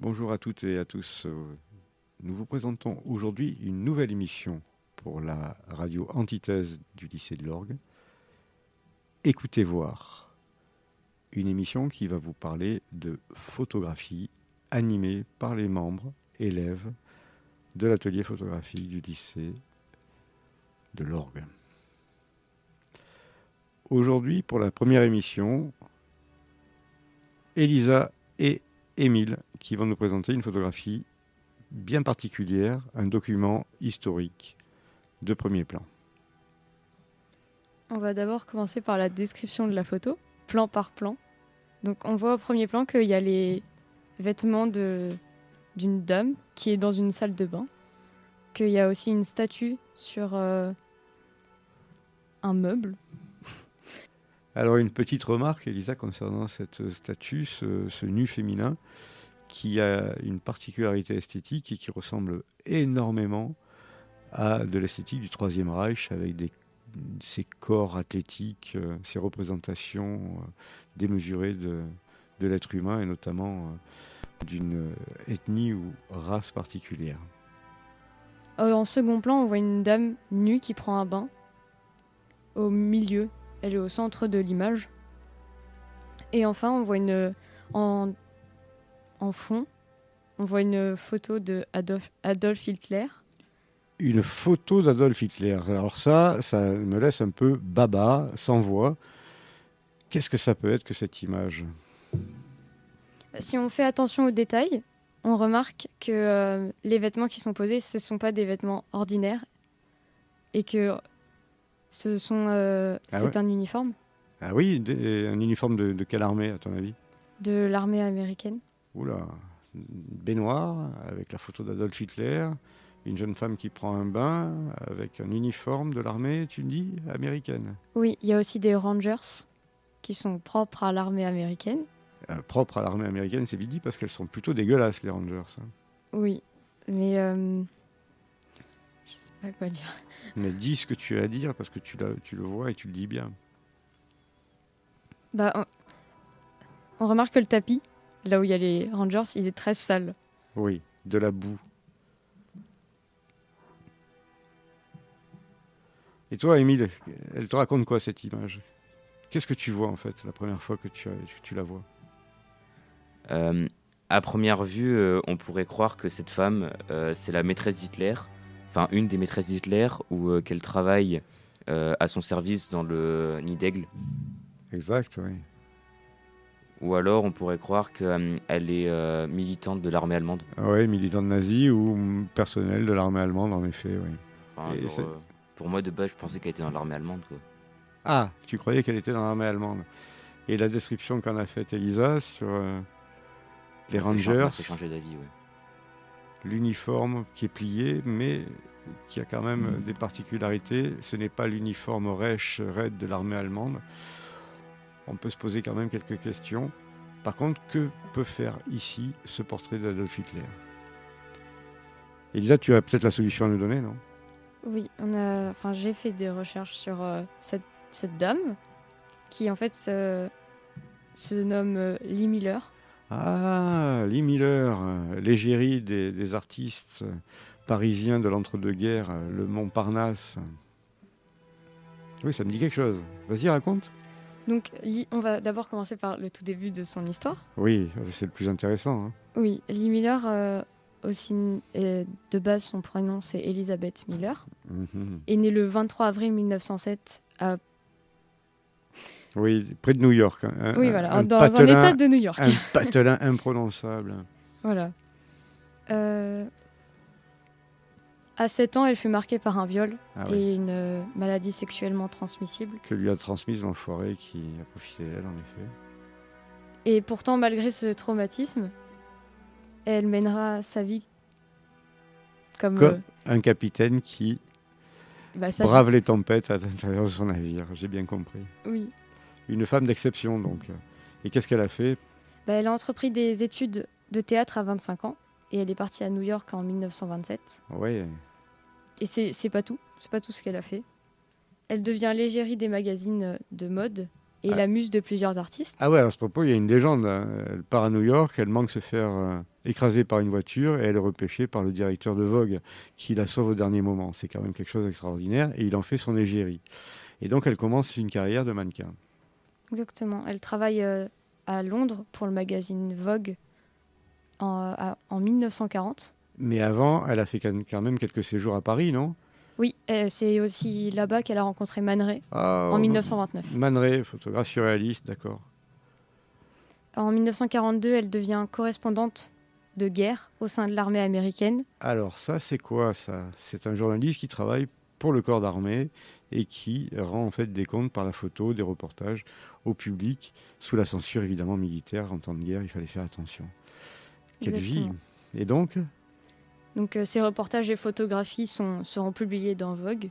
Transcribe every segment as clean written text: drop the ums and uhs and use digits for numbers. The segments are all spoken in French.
Bonjour à toutes et à tous. Nous vous présentons aujourd'hui une nouvelle émission pour la radio Antithèse du lycée de l'Orgue. Écoutez voir. Une émission qui va vous parler de photographie animée par les membres, élèves de l'atelier photographie du lycée de l'Orgue. Aujourd'hui, pour la première émission, Elisa et Émile qui vont nous présenter une photographie bien particulière, un document historique de premier plan. On va d'abord commencer par la description de la photo, plan par plan. Donc on voit au premier plan qu'il y a les vêtements d'une dame qui est dans une salle de bain, qu'il y a aussi une statue sur un meuble. Alors une petite remarque, Elisa, concernant cette statue, ce nu féminin, qui a une particularité esthétique et qui ressemble énormément à de l'esthétique du Troisième Reich, avec ces corps athlétiques, ces représentations démesurées de l'être humain, et notamment d'une ethnie ou race particulière. En second plan, on voit une dame nue qui prend un bain au milieu. Elle est au centre de l'image. Et enfin, on voit en fond, on voit une photo de Adolf Hitler. Une photo d'Adolf Hitler. Alors ça me laisse un peu baba, sans voix. Qu'est-ce que ça peut être que cette image ? Si on fait attention aux détails, on remarque que les vêtements qui sont posés, ce ne sont pas des vêtements ordinaires et que c'est un uniforme. Ah oui, un uniforme de quelle armée, à ton avis ? De l'armée américaine. Oula, une baignoire avec la photo d'Adolf Hitler, une jeune femme qui prend un bain avec un uniforme de l'armée, tu me dis, américaine. Oui, il y a aussi des Rangers qui sont propres à l'armée américaine. Propres à l'armée américaine, c'est vite dit, parce qu'elles sont plutôt dégueulasses, les Rangers. Oui, mais je sais pas quoi dire. Mais dis ce que tu as à dire, parce que tu le vois et tu le dis bien. On remarque que le tapis, là où il y a les Rangers, il est très sale. Oui, de la boue. Et toi, Émile, elle te raconte quoi, cette image ? Qu'est-ce que tu vois, en fait, la première fois que tu la vois ? À première vue, on pourrait croire que cette femme, c'est la maîtresse d'Hitler, enfin une des maîtresses d'Hitler, ou qu'elle travaille à son service dans le nid d'aigle. Exact, oui. Ou alors on pourrait croire qu'elle est militante de l'armée allemande. Oui, militante nazie ou personnel de l'armée allemande, en effet, oui. Enfin, pour moi, de base, je pensais qu'elle était dans l'armée allemande, quoi. Ah, tu croyais qu'elle était dans l'armée allemande. Et la description qu'en a faite Elisa sur les Rangers, m'a fait changer d'avis, ouais. L'uniforme qui est plié, mais qui a quand même des particularités. Ce n'est pas l'uniforme Reich Red de l'armée allemande. On peut se poser quand même quelques questions. Par contre, que peut faire ici ce portrait d'Adolf Hitler ? Elisa, tu as peut-être la solution à nous donner, non ? Oui, j'ai fait des recherches sur cette dame qui en fait se nomme Lee Miller. Ah, Lee Miller, l'égérie des artistes parisiens de l'entre-deux-guerres, le Montparnasse. Oui, ça me dit quelque chose. Vas-y, raconte. Donc, on va d'abord commencer par le tout début de son histoire. Oui, c'est le plus intéressant. Hein. Oui, Lee Miller, de base, son prénom, c'est Elizabeth Miller. Mm-hmm. Est née le 23 avril 1907 à... Oui, près de New York. Hein. Oui, voilà, dans un état de New York. Un patelin imprononçable. Voilà. À 7 ans, elle fut marquée par un viol et une maladie sexuellement transmissible. Que lui a transmise l'enfoiré qui a profité d'elle, en effet. Et pourtant, malgré ce traumatisme, elle mènera sa vie comme un capitaine qui brave les tempêtes à l'intérieur de son navire. J'ai bien compris. Oui. Une femme d'exception, donc. Et qu'est-ce qu'elle a fait ? Elle a entrepris des études de théâtre à 25 ans et elle est partie à New York en 1927. Oui. Et c'est pas tout. C'est pas tout ce qu'elle a fait. Elle devient l'égérie des magazines de mode et la muse de plusieurs artistes. Ah ouais, à ce propos, il y a une légende. Elle part à New York, elle manque se faire écrasée par une voiture et elle est repêchée par le directeur de Vogue qui la sauve au dernier moment. C'est quand même quelque chose d'extraordinaire et il en fait son égérie. Et donc elle commence une carrière de mannequin. Exactement. Elle travaille à Londres pour le magazine Vogue en 1940. Mais avant, elle a fait quand même quelques séjours à Paris, non? Oui, c'est aussi là-bas qu'elle a rencontré Man Ray Ah, en 1929. Man Ray, photographe surréaliste, d'accord. En 1942, elle devient correspondante de guerre au sein de l'armée américaine. Alors ça, c'est quoi ça? C'est un journaliste qui travaille pour le corps d'armée et qui rend en fait des comptes par la photo, des reportages au public, sous la censure évidemment militaire. En temps de guerre, il fallait faire attention. Quelle Exactement. vie! Et donc, Ces reportages et photographies seront publiés dans Vogue.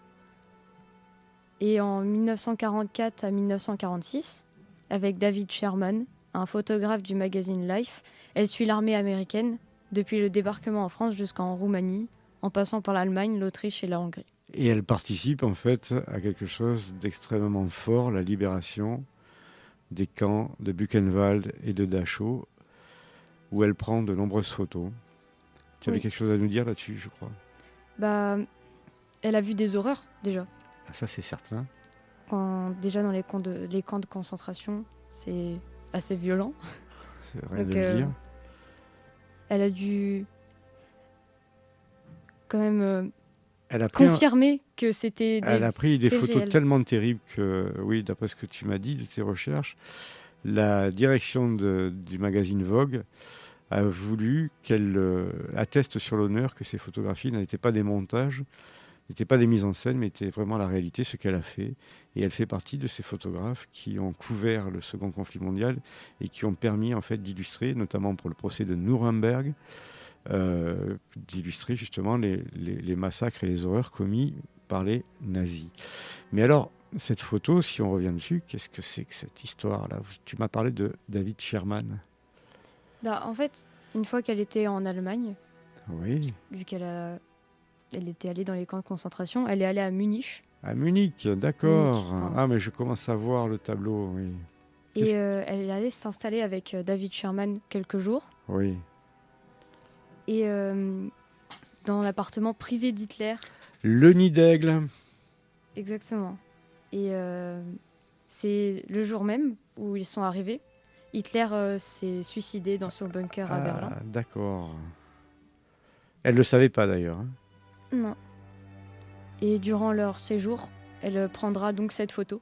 Et en 1944 à 1946, avec David Sherman, un photographe du magazine Life, elle suit l'armée américaine depuis le débarquement en France jusqu'en Roumanie, en passant par l'Allemagne, l'Autriche et la Hongrie. et elle participe en fait à quelque chose d'extrêmement fort, la libération des camps de Buchenwald et de Dachau, où elle prend de nombreuses photos. Tu avais Oui. quelque chose à nous dire là-dessus, je crois. Elle a vu des horreurs déjà. Ah, ça, c'est certain. Déjà dans les camps de concentration, c'est assez violent. C'est rien Donc, de le dire. Elle a dû quand même Elle a pris confirmer que c'était Elle a pris des faits photos réels. tellement terribles que, oui, d'après ce que tu m'as dit de tes recherches, la direction du magazine Vogue a voulu qu'elle atteste sur l'honneur que ces photographies n'étaient pas des montages, n'étaient pas des mises en scène, mais étaient vraiment la réalité, ce qu'elle a fait. Et elle fait partie de ces photographes qui ont couvert le second conflit mondial et qui ont permis en fait d'illustrer, notamment pour le procès de Nuremberg, d'illustrer justement les massacres et les horreurs commis par les nazis. Mais alors, cette photo, si on revient dessus, qu'est-ce que c'est que cette histoire-là? Tu m'as parlé de David Sherman. En fait, une fois qu'elle était en Allemagne, Oui, vu elle était allée dans les camps de concentration, elle est allée à Munich. à Munich, d'accord. Munich, Ah, mais je commence à voir le tableau, oui. Et elle est allée s'installer avec David Sherman quelques jours. Oui. Et dans l'appartement privé d'Hitler. Le nid d'aigle. Exactement. Et c'est le jour même où ils sont arrivés. Hitler s'est suicidé dans son bunker à Berlin. D'accord. Elle ne le savait pas d'ailleurs. Hein. Non. Et durant leur séjour, elle prendra donc cette photo.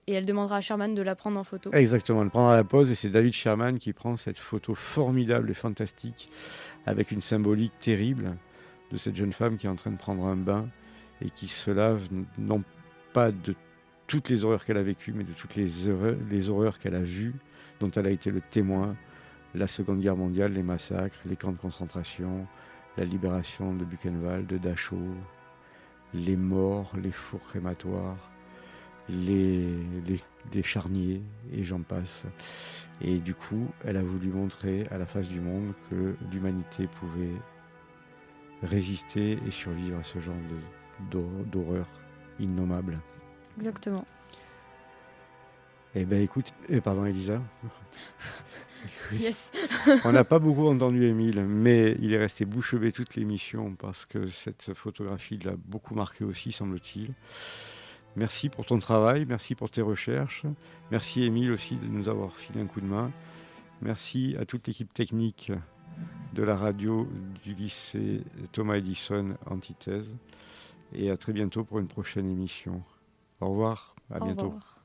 Et elle demandera à Sherman de la prendre en photo. Exactement, elle prendra la pose et c'est David Sherman qui prend cette photo formidable et fantastique avec une symbolique terrible de cette jeune femme qui est en train de prendre un bain et qui se lave non pas de toutes les horreurs qu'elle a vécues, mais de toutes les horreurs qu'elle a vues, dont elle a été le témoin, la Seconde Guerre mondiale, les massacres, les camps de concentration, la libération de Buchenwald, de Dachau, les morts, les fours crématoires, les charniers, et j'en passe. Et du coup, elle a voulu montrer à la face du monde que l'humanité pouvait résister et survivre à ce genre d'horreur innommable. Exactement. Eh ben écoute, pardon Elisa. Yes. On n'a pas beaucoup entendu Émile, mais il est resté bouche bée toute l'émission parce que cette photographie l'a beaucoup marqué aussi, semble-t-il. Merci pour ton travail, merci pour tes recherches. Merci Émile aussi de nous avoir filé un coup de main. Merci à toute l'équipe technique de la radio du lycée Thomas Edison Antithèse. Et à très bientôt pour une prochaine émission. Au revoir, à bientôt. Au revoir.